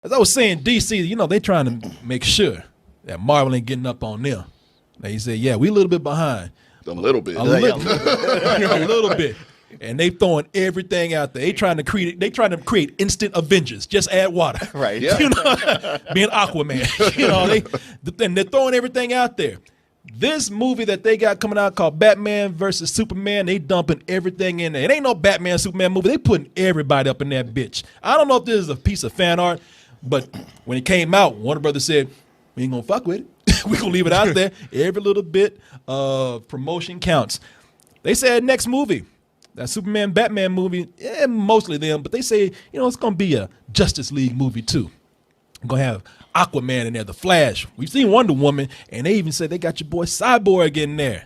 As I was saying, DC, you know, they trying to make sure that Marvel ain't getting up on them. They say, yeah, we a little bit behind. A little bit. A little bit. And they throwing everything out there. They trying to create instant Avengers. Just add water. Right. Yeah. You know, being Aquaman. You know, and they're throwing everything out there. This movie that they got coming out called Batman versus Superman, they dumping everything in there. It ain't no Batman Superman movie. They putting everybody up in that bitch. I don't know if this is a piece of fan art, but when it came out, Warner Brothers said, we ain't gonna fuck with it. We gonna leave it out there. Every little bit of promotion counts. They said next movie, that Superman Batman movie, mostly them, but they say, you know, it's gonna be a Justice League movie too. I'm gonna have Aquaman in there, The Flash. We've seen Wonder Woman, and they even said they got your boy Cyborg in there.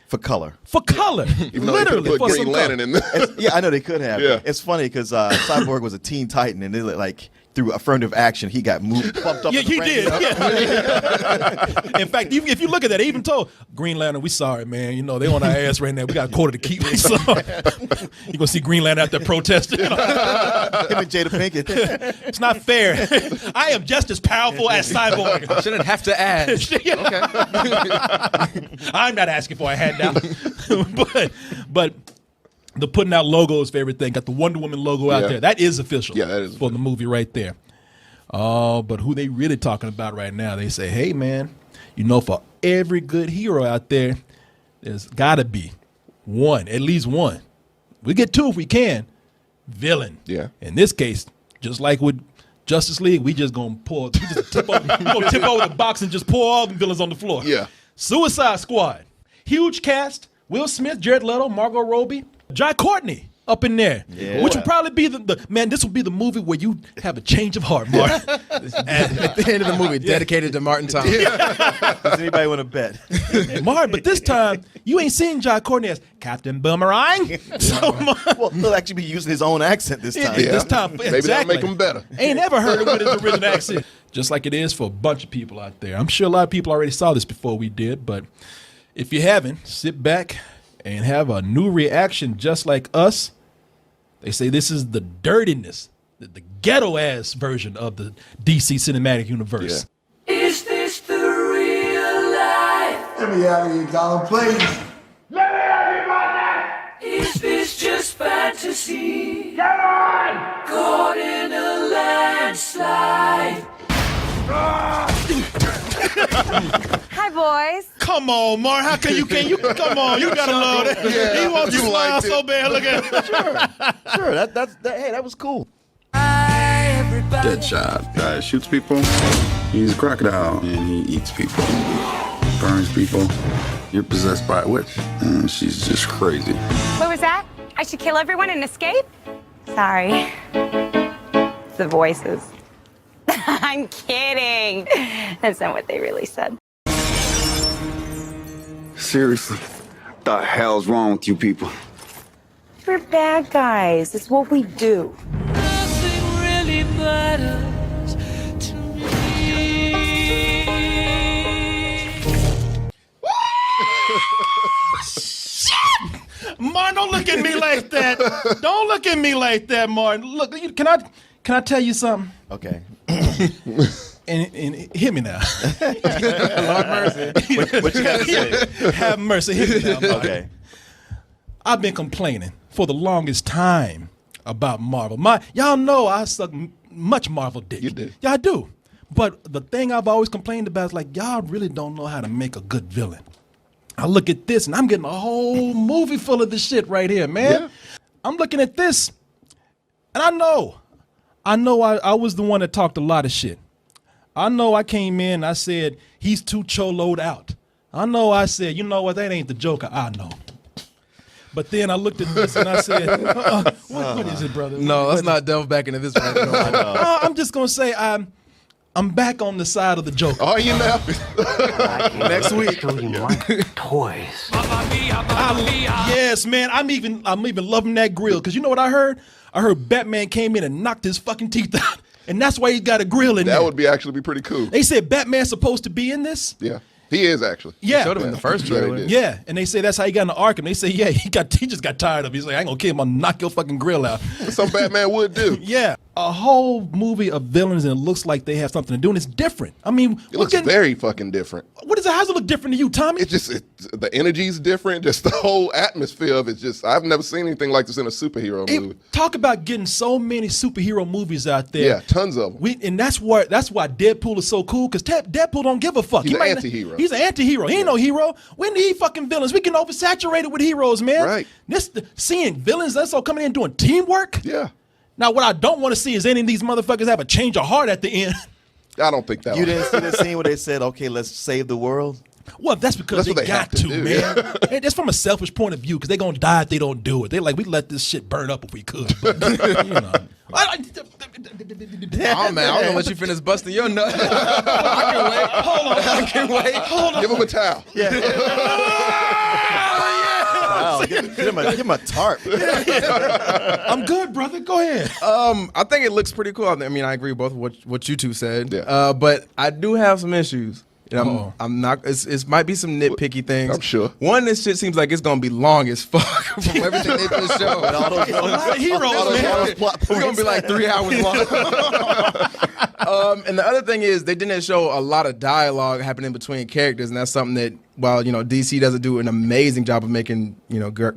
For color. For color. Even though Literally. they could For put some Green Lantern color. in there. Yeah, I know they could have. Yeah. It's funny because Cyborg was a Teen Titan, and they like through affirmative action, he got bumped up. Yeah, in the he ranks. did. Yeah. In fact, if you look at that, they even told Green Lantern, we sorry, man. You know, they on our ass right now. We got a quarter to keep. We sorry. You're going to see Green Lantern out there protesting. Him and Jada Pinkett. It's not fair. I am just as powerful as Cyborg. Shouldn't have to add. Okay. I'm not asking for a handout. but the putting out logos for everything, got the Wonder Woman logo out Yeah. there. That is official. Yeah, that is for the movie right there. But who they really talking about right now, they say, hey, man, you know, for every good hero out there, there's got to be one, at least one. We get two if we can. Villain. Yeah. In this case, just like with Justice League, we just gonna tip over the box and just pour all the villains on the floor. Yeah. Suicide Squad. Huge cast. Will Smith, Jared Leto, Margot Robbie, Jai Courtney up in there. Yeah. Which would probably be man, this would be the movie where you have a change of heart, Mark. At the end of the movie, dedicated to Martin Thomas. Does anybody want to bet? Mark, but this time, you ain't seeing Jai Courtney as Captain Boomerang. So, Mark, Well, he'll actually be using his own accent this time. Yeah. this time, Maybe that'll exactly. make him better. Ain't never heard it with his original accent. Just like it is for a bunch of people out there. I'm sure a lot of people already saw this before we did, but if you haven't, sit back and have a new reaction just like us. They say this is the dirtiness, the ghetto-ass version of the DC Cinematic Universe. Yeah. Is this the real life? Let me out of here, Donald, please. Is this just fantasy? Come on! Caught in a landslide. Hi, boys. Come on, Mark. How can you come on? You gotta love it. Yeah, He wants to you smile liked it. so bad. Look at it. Sure, hey, that was cool. Hi, everybody. Deadshot. Guy shoots people. He's a crocodile and he eats people. Burns people. You're possessed by a witch. And she's just crazy. What was that? I should kill everyone and escape? Sorry. The voices. I'm kidding. That's not what they really said. Seriously. The hell's wrong with you people? We're bad guys. It's what we do. Nothing really matters to me. Martin, don't look at me like that. Don't look at me like that, Martin. Look, can I tell you something? Okay. And hear me now. Lord mercy. What you got to say? Have mercy. Hear me now, Martin. Okay. I've been complaining for the longest time about Marvel. Y'all know I suck much Marvel dick. You do. Y'all do. But the thing I've always complained about is like, y'all really don't know how to make a good villain. I look at this and I'm getting a whole movie full of this shit right here, man. Yeah. I'm looking at this and I know I was the one that talked a lot of shit. I know I came in and I said, he's too choloed out. I know I said, you know what, that ain't the Joker. I know. But then I looked at this and I said, what is it, brother? No, let's not delve back into this right now. I'm just going to say I'm back on the side of the Joker. Are you now? Next week. Toys. Yes, man. I'm even loving that grill because you know what I heard? I heard Batman came in and knocked his fucking teeth out, and that's why he got a grill in there. That would actually be pretty cool. They said Batman's supposed to be in this. Yeah. He is actually. Yeah, Showed him in the first Yeah, he trailer. did. yeah, and they say that's how he got into Arkham. They say he just got tired of it. He's like, I ain't gonna kill him. I'm gonna knock your fucking grill out. Some Batman would do. Yeah. a whole movie of villains and it looks like they have something to do and it's different. I mean, It looks very fucking different. what is it? How's it look different to you, Tommy? It's just the energy's different. Just the whole atmosphere of it's just. I've never seen anything like this in a superhero movie. Talk about getting so many superhero movies out there. Yeah, tons of them. And that's why Deadpool is so cool because Deadpool don't give a fuck. He's an might not- anti-hero. He's an anti-hero. He ain't no hero. We need fucking villains. We can oversaturate it with heroes, man. Right. Seeing villains that's all coming in doing teamwork. Yeah, Now, what I don't want to see is any of these motherfuckers have a change of heart at the end. I don't think that. You didn't see the scene where they said, "Okay, let's save the world." Well, that's because That's what they they got have to to, do, man. yeah. And it's from a selfish point of view because they're going to die if they don't do it. They like, we let this shit burn up if we could. But, you know. Oh man, I don't know what you finished busting your nut. I can wait. Hold on. I can wait. Hold on. Give him a towel. Wow, give him a tarp. I'm good, brother. Go ahead. I think it looks pretty cool. I mean, I agree with both what you two said. Yeah. But I do have some issues. And Uh-oh. I'm not. It might be some nitpicky things. I'm sure. One, this shit seems like it's gonna be long as fuck from everything they just showed. All those A lot of heroes, man. all those plot It's gonna points. be like 3 hours long. And the other thing is they didn't show a lot of dialogue happening between characters, and that's something that while DC doesn't do an amazing job of making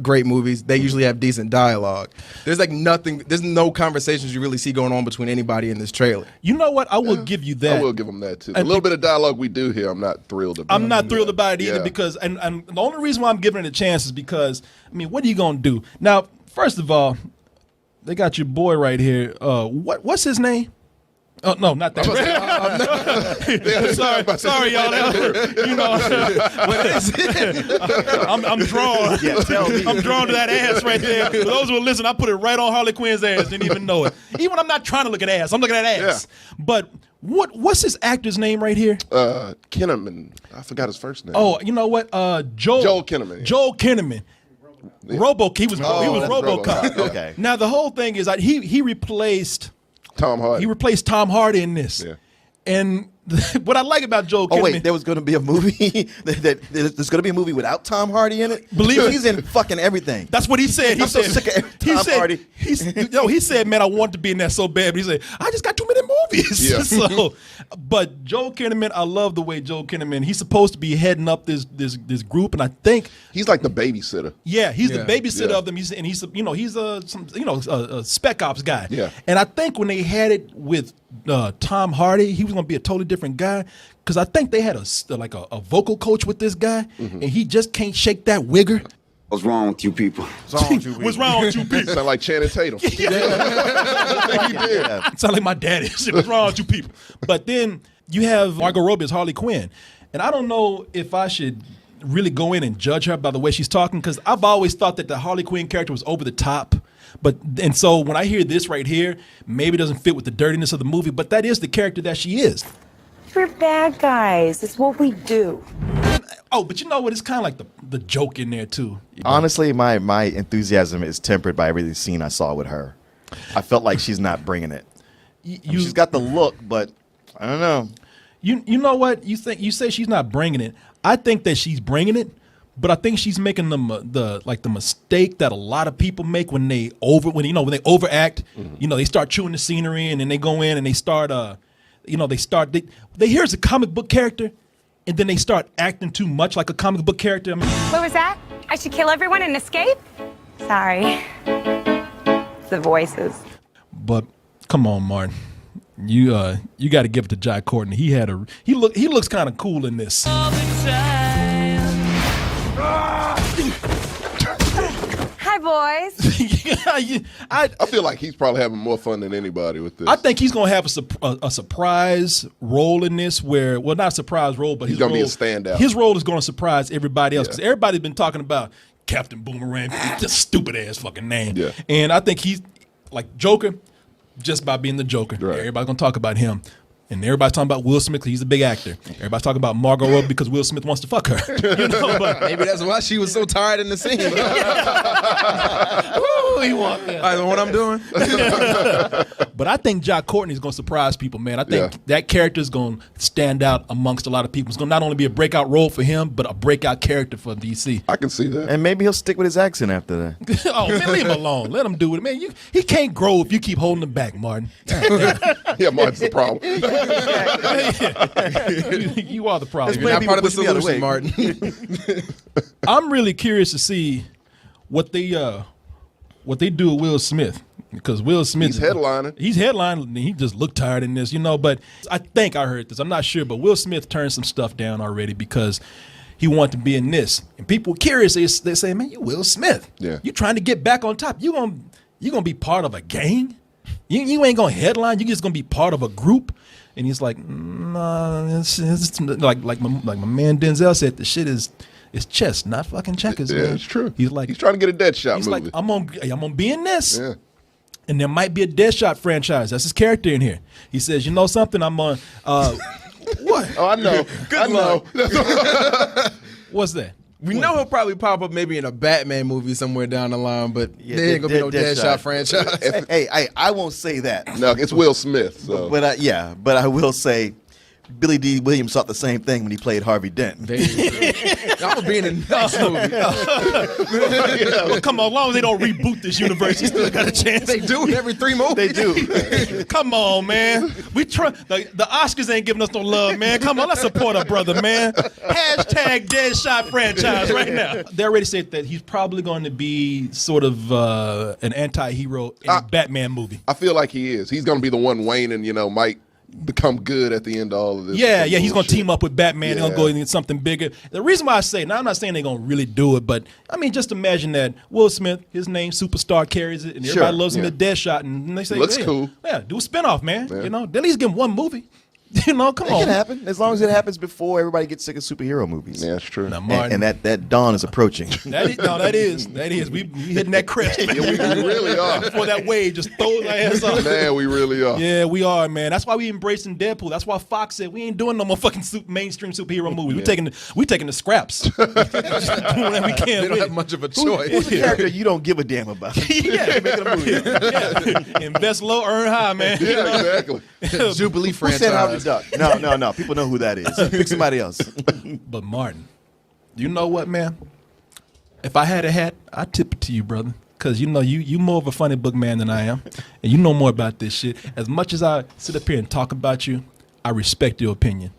great movies, they usually have decent dialogue. There's like nothing. There's no conversations you really see going on between anybody in this trailer. You know what? I will give you that. I will give him that too. A And little bit of dialogue we do here, I'm not thrilled about. I'm not thrilled about it either Yeah. because, and the only reason why I'm giving it a chance is because, I mean, what are you going to do? Now, first of all, they got your boy right here. What's his name? Oh, no, not that. sorry, y'all. You know, I'm drawn. Yeah, tell me. I'm drawn to that ass right there. For those who are listening, I put it right on Harley Quinn's ass. Didn't even know it. Even when I'm not trying to look at ass, I'm looking at ass. But what's his actor's name right here? Kinnaman. I forgot his first name. Oh, you know what? Joel Kinnaman, yeah. Joel Kinnaman. He was that's RoboCop. RoboCop. Okay. Now the whole thing is he replaced Tom Hardy. He replaced Tom Hardy in this. Yeah. And what I like about Joel Oh Kinnaman, wait, there was going to be a movie. There's going to be a movie without Tom Hardy in it. Believe it. He's in fucking everything. that's what he said. He I'm so said, sick of Tom Hardy. He said, man, I want to be in that so bad. But he said, I just got too many movies. Yeah. So, but Joel Kinnaman, I love the way Joel Kinnaman, he's supposed to be heading up this group. And I think, He's like the babysitter. yeah, he's the Yeah. babysitter Yeah. of them. He's a spec ops guy. Yeah. And I think when they had it with Tom Hardy, he was going to be a totally different guy. Because I think they had a vocal coach with this guy, and he just can't shake that wigger. What's wrong with you people? What's wrong with you people? Sound like Channing Tatum. Sound like my daddy. What's wrong with you people? But then you have Margot Robbie as Harley Quinn, and I don't know if I should really go in and judge her by the way she's talking because I've always thought that the Harley Quinn character was over the top. And so when I hear this right here, maybe it doesn't fit with the dirtiness of the movie, but that is the character that she is. We're bad guys. It's what we do. Oh, but you know what? It's kind of like the joke in there too. Honestly, my enthusiasm is tempered by every scene I saw with her. I felt like she's not bringing it. I mean, she's got the look, but I don't know. You know what? You say she's not bringing it. I think that she's bringing it, but I think she's making the mistake that a lot of people make when they overact. Mm-hmm. They start chewing the scenery and then they go in and they start they hear it's a comic book character and then they start acting too much like a comic book character. I mean, What was that? I should kill everyone and escape? Sorry. It's the voices. but come on, Martin. You got to give it to Jai Courtney. He looks kind of cool in this. All the time. Hi, boys. I feel like he's probably having more fun than anybody with this. I think he's gonna have a surprise role in this, not a surprise role, but He's his gonna role, be a standout. His role is gonna surprise everybody else because Yeah. everybody's been talking about Captain Boomerang, just stupid ass fucking name. Yeah. And I think he's like Joker, just by being the Joker. Right. Everybody's gonna talk about him. And everybody's talking about Will Smith because he's a big actor. Everybody's talking about Margot Robbie because Will Smith wants to fuck her. But Maybe that's why she was so tired in the scene. knew he was. All right, what I'm doing? But I think Jai Courtney is going to surprise people, man. I think that character is going to stand out amongst a lot of people. It's going to not only be a breakout role for him, but a breakout character for DC. I can see that. And maybe he'll stick with his accent after that. Oh, man, leave him alone. Let him do it, man. He can't grow if you keep holding him back, Martin. Yeah, Martin's the problem. You are the problem. You're not people part of the push me out of the solution, way. Martin. I'm really curious to see what they do with Will Smith, because Will Smith He's headlining. He's headlining. And he just looked tired in this, But I think I heard this. I'm not sure, but Will Smith turned some stuff down already because he wanted to be in this, and people were curious. They say, "Man, you Will Smith. Yeah. You trying to get back on top? You gonna be part of a gang? You ain't gonna headline. You just gonna be part of a group." And he's like, "Nah, it's like my man Denzel said, the shit is." It's chess, not fucking checkers. Yeah, man. it's true. He's like, he's trying to get a Deadshot he's movie. like, I'm gonna be in this, Yeah. and there might be a Deadshot franchise. That's his character in here. He says, you know something? I'm on. What? Oh, I know. I know. What's that? We know he'll probably pop up maybe in a Batman movie somewhere down the line, but there ain't gonna be no Deadshot franchise. Hey, I won't say that. No, it's Will Smith. So. But I will say Billy D. Williams thought the same thing when he played Harvey Dent. I'm gonna be in the next movie. Well, come on, as long as they don't reboot this universe, you still got a chance. They do it every 3 movies. They do. Come on, man. We try. The Oscars ain't giving us no love, man. Come on, let's support our brother, man. Hashtag Deadshot franchise right now. They already said that he's probably going to be sort of an anti-hero in a Batman movie. I feel like he is. He's going to be the one Wayne and, might become good at the end of all of this. Yeah, he's going to team up with Batman. They're going to go Yeah. into something bigger. The reason why I say, now I'm not saying they're going to really do it, but I mean, just imagine that Will Smith, his name, Superstar, carries it, and everybody Sure, loves him yeah. at Deadshot, and they say, Looks yeah, cool. Yeah, do a spinoff, man. Yeah. At least give him one movie. Come It on. can happen as long as it happens before everybody gets sick of superhero movies. Yeah, that's true. Now, Martin, And that dawn is approaching. that is. We hitting that crest. Yeah, we really are. Before that wave just throws our ass off. Man, we really are. Yeah, we are, man. That's why we embracing Deadpool. That's why Fox said we ain't doing no more fucking mainstream superhero movies. We taking the scraps. Just doing what we can. They don't with have it. much of a Who's choice. the character you don't give a damn about? Yeah, Making a movie. yeah. Invest low, earn high, man. Yeah, exactly. Jubilee Who said Howard franchise. the Duck? No. People know who that is. Pick somebody else. But Martin, you know what, man? If I had a hat, I'd tip it to you, brother. Because you more of a funny book man than I am. And you know more about this shit. As much as I sit up here and talk about you, I respect your opinion.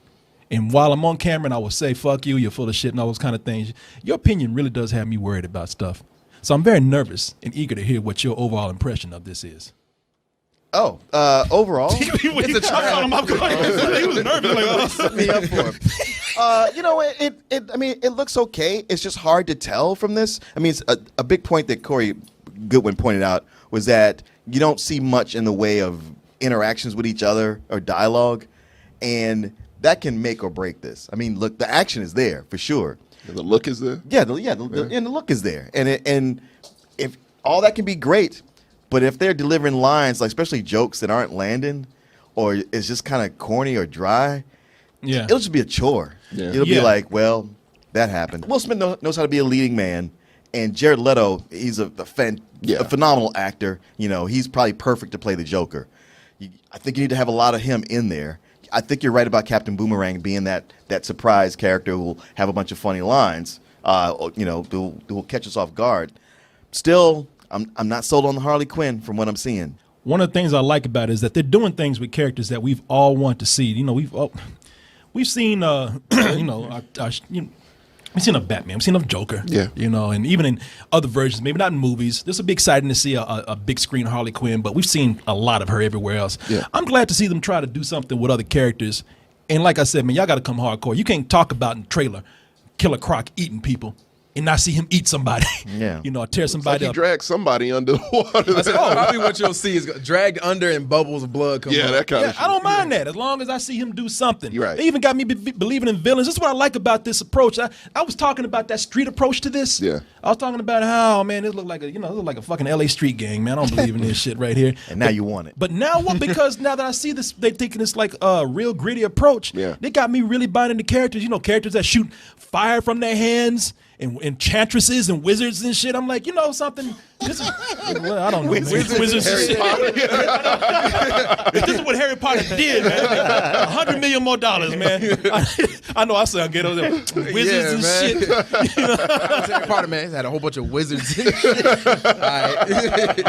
And while I'm on camera and I will say, fuck you, you're full of shit and all those kind of things, your opinion really does have me worried about stuff. So I'm very nervous and eager to hear what your overall impression of this is. Oh, overall, It's a trial. He was nervous. Like, oh. set me up for it. It looks okay. It's just hard to tell from this. I mean, it's a big point that Corey Goodwin pointed out was that you don't see much in the way of interactions with each other or dialogue, and that can make or break this. I mean, look, the action is there for sure. The look is there. Yeah, and the look is there, and if all that can be great, but if they're delivering lines, like especially jokes that aren't landing, or it's just kind of corny or dry, Yeah. it'll just be a chore. Yeah. It'll Yeah. be like, well, that happened. Will Smith knows how to be a leading man, and Jared Leto, he's a phenomenal actor. He's probably perfect to play the Joker. I think you need to have a lot of him in there. I think you're right about Captain Boomerang being that surprise character who will have a bunch of funny lines, who will catch us off guard. Still, I'm not sold on the Harley Quinn from what I'm seeing. One of the things I like about it is that they're doing things with characters that we've all wanted to see. We've seen, we've seen a Batman, we've seen a Joker, Yeah. and even in other versions, maybe not in movies. This would be exciting to see a big screen Harley Quinn, but we've seen a lot of her everywhere else. Yeah. I'm glad to see them try to do something with other characters. And like I said, man, y'all got to come hardcore. You can't talk about in the trailer Killer Croc eating people and not see him eat somebody. Yeah. Or tear Like somebody he up. dragged somebody under the water. That's probably what you'll see is dragged under and bubbles of blood come Yeah, up. that kind Yeah, of shit. I don't mind that as long as I see him do something. You're right. They even got me believing in villains. This is what I like about this approach. I was talking about that street approach to this. Yeah. I was talking about how, man, this looked like a fucking LA street gang, man. I don't believe in this shit right here. And now you want it. But now what? Because now that I see this, they taking this like real gritty approach. Yeah. They got me really buying into characters. Characters that shoot fire from their hands and enchantresses and wizards and shit. I'm like, you know something? This is, well, I don't know. Wizards and shit. This is what Harry Potter did, man. $100 million more, man. I know I sound ghetto. Wizards and shit. Harry Potter, man, he's had a whole bunch of wizards and shit. All right.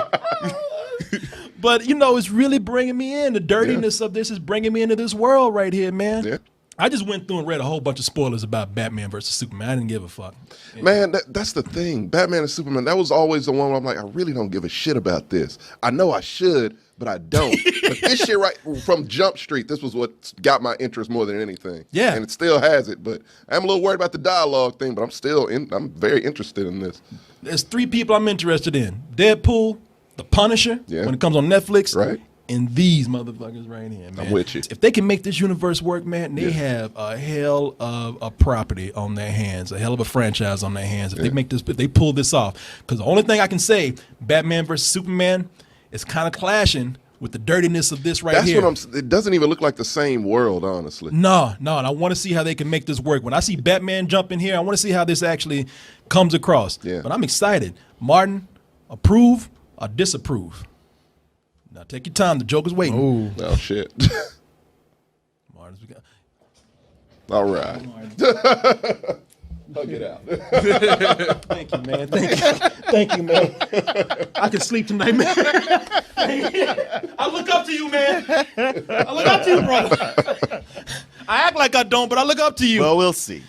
But, you know, it's really bringing me in. The dirtiness of this is bringing me into this world right here, man. Yeah. I just went through and read a whole bunch of spoilers about Batman versus Superman. I didn't give a fuck. Man, that's the thing. Batman and Superman, that was always the one where I'm like, I really don't give a shit about this. I know I should, but I don't. But this shit right from Jump Street, this was what got my interest more than anything. Yeah. And it still has it. But I'm a little worried about the dialogue thing, but I'm very interested in this. There's 3 people I'm interested in. Deadpool, The Punisher, when it comes on Netflix, right, and these motherfuckers right here, man. I'm with you. If they can make this universe work, man, they have a hell of a property on their hands, a hell of a franchise on their hands. If they make this, if they pull this off, because the only thing I can say, Batman versus Superman, is kind of clashing with the dirtiness of this right here. That's what it doesn't even look like the same world, honestly. No, and I want to see how they can make this work. When I see Batman jump in here, I want to see how this actually comes across. Yeah. But I'm excited. Martin, approve or disapprove? Now take your time. The Joker's waiting. Oh shit. Martin's, we got. All right. Hug it out. Thank you, man. Thank you, man. I can sleep tonight, man. I look up to you, man. I look up to you, brother. I act like I don't, but I look up to you. Well, we'll see.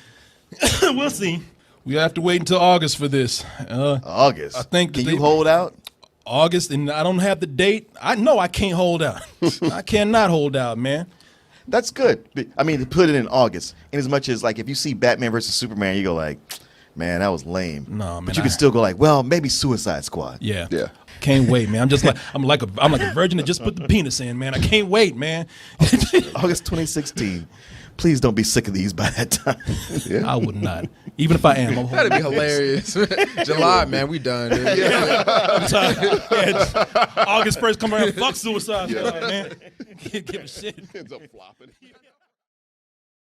We'll see. We have to wait until August for this. August. I think. Can you hold out? August, and I don't have the date. I know I can't hold out. I cannot hold out, man. That's good. I mean, to put it in August, in as much as like if you see Batman versus Superman, you go like, man, that was lame. No, man. But you can still go like, well, maybe Suicide Squad. Yeah. Yeah. Can't wait, man. I'm like a virgin that just put the penis in, man. I can't wait, man. August 2016. Please don't be sick of these by that time. I would not. Even if I am, I'm That'd be hilarious. July, man, we done. Dude. I'm tired. August 1st, come around, fuck Suicide Squad, man. Give a shit. Ends up flopping.